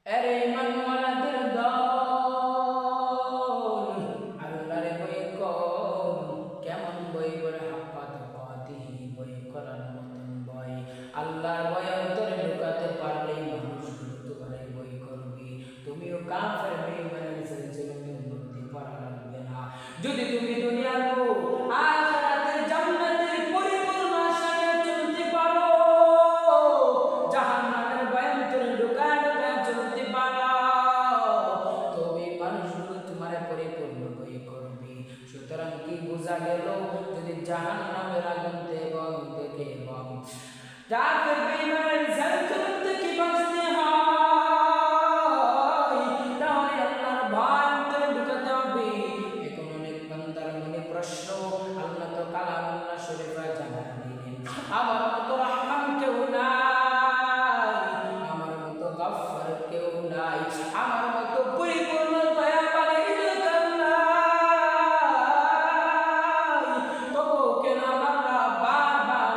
আরে মানওয়ালাদের দল আল্লাহরে বই কর কেমন বই করে হাক্কা তাকাতিহি বই করার মতন বই আল্লাহর বই অন্তরে ঢুকাতে পারলেই মানুষগুলো তোমারে বই করবে। তুমিও কাফের বেঈমানের সিলসিলাতে উন্নতি করা লাগবে না। যদি তুমি দুনিয়ার আখিরাতের জান্নাতের পরিপূর্ণ আশায় চলতে পারো, জাহান্নামের ভয় অন্তরে ঢুকায় চলতে পারো, তবে মানুষগুলো তোমার পরিপূর্ণ বই করবে। সুতরাং কি বোঝা গেল? যদি জাহান্নামের আগুন থেকে এবং কাফের বেঈমানের জাহান্নাম থেকে বাঁচতে হয়, তাহলে আল্লাহর ভয় অন্তরে ঢুকাতে হবে। এখন অনেক বান্দার মনে প্রশ্ন, আল্লাহ তো কালামুল্লাহ শরীফে জানান দিলেন আমার মতো রহমান কেউ নাই, আমার মতো গফফার কেউ নাই, আমার মতো পরিপূর্ণ দয়াবান কেউ নাই। তবু কেন আমরা বারবার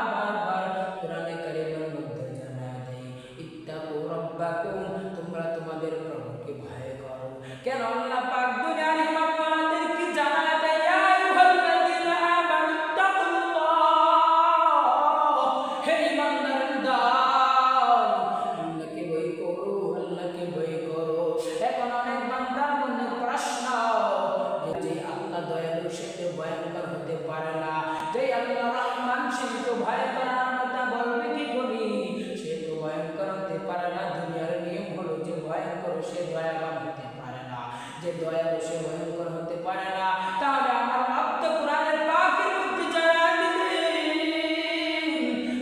কোরআনে কারীমের মধ্যে জানায় দেয় ইত্তাকু রাব্বাকুম, তোমরা তোমাদের প্রভুকে ভয় করো। কেন আল্লাহ পাক দুনিয়ার ইমানওয়ালাদেরকে জানায় দেয় ইয়া আইয়ুহাল্লাযীনা আমানু ইত্তাকুল্লাহ, হে ঈমানদারের দল আল্লাহকে ভয় করো, আল্লাহকে ভয় করো। এখন অনেক বান্দার মনে প্রশ্ন, যে আল্লাহ দয়ালু সে তো ভয়ঙ্কর হতে পারে না, যে আল্লাহ রহমান সে তো ভয় করার কথা বলবে কি করি? সে তো ভয়ঙ্কর হতে পারে না। দুনিয়ার নিয়ম হলো যে ভয়ঙ্কর সে দয়াবান হতে পারে না, যে দয়ালু সে ভয়ঙ্কর হতে পারে না। তাহলে আমার রব তো কোরআনের পাকের মধ্যে জানায় দিলেন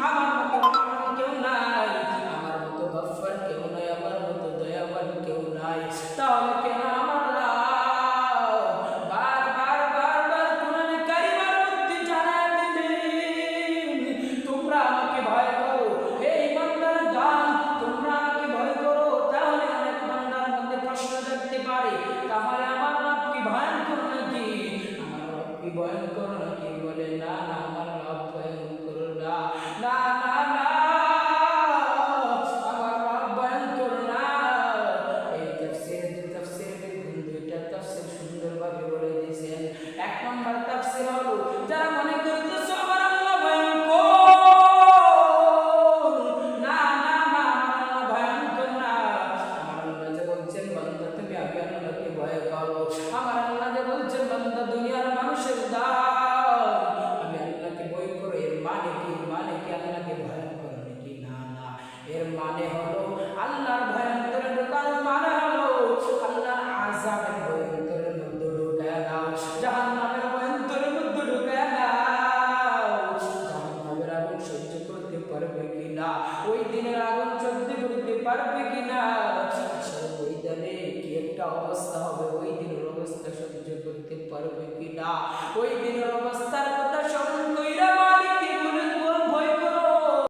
আমার মতো রহমান কেউ নাই, আমার মতো গফফার কেউ নাই, আমার মতো দয়াবান কেউ নাই। তাহলে কেন আমার বারবার কোরআনে কারিমের মধ্যে জানায় দিলেন তোমরা আমাকে ভয় করো, হে ঈমানদার দল তোমরা আমাকে ভয় করো? তাহলে অনেক বান্দার মধ্যে প্রশ্ন জাগতে পারে, তাহলে আমার রব কি ভয়ঙ্কর নাকি? আমার রব কি ভয়ঙ্কর নাকি? বলে না না, আমার রব ভয়ঙ্কর না, না না না, আমার রব ভয়ঙ্কর না। এই তাফসীরের দুইটা তাফসীর সুন্দরভাবে বলে দিয়েছেন। এক নম্বর তাফসীর হলো যারা মনে করতেছে আমার আল্লাহ ভয়ঙ্কর, না না না, আমার আল্লাহ ভয়ঙ্কর না। আমার আল্লাহ যে বলছেন বান্দা তুমি আমি আল্লাহকে ভয় করো, আমার আল্লাহ যে বলছেন বান্দা দুনিয়ার মানুষের দাও আমি আল্লাহকে ভয় করো, এর মানে কি? মানে কি আল্লাহকে ভয় করো নাকি? না না, এর মানে হলো আল্লাহর ভয় অন্তরে ঢোকানোর মানে হলো আল্লাহর আযাবের ভয় অন্তরের মধ্যে ঢুকায় দাও, জাহান্নামের ভয় অন্তরের মধ্যে ঢুকায় দাও। জাহান্নামের আগুন সহ্য করতে পারবে কিনা? ওই দিনের আগুন সহ্য করতে পারবে কিনা? আসলে ওই দিনে কি একটা অবস্থা হবে, ওই দিনের অবস্থা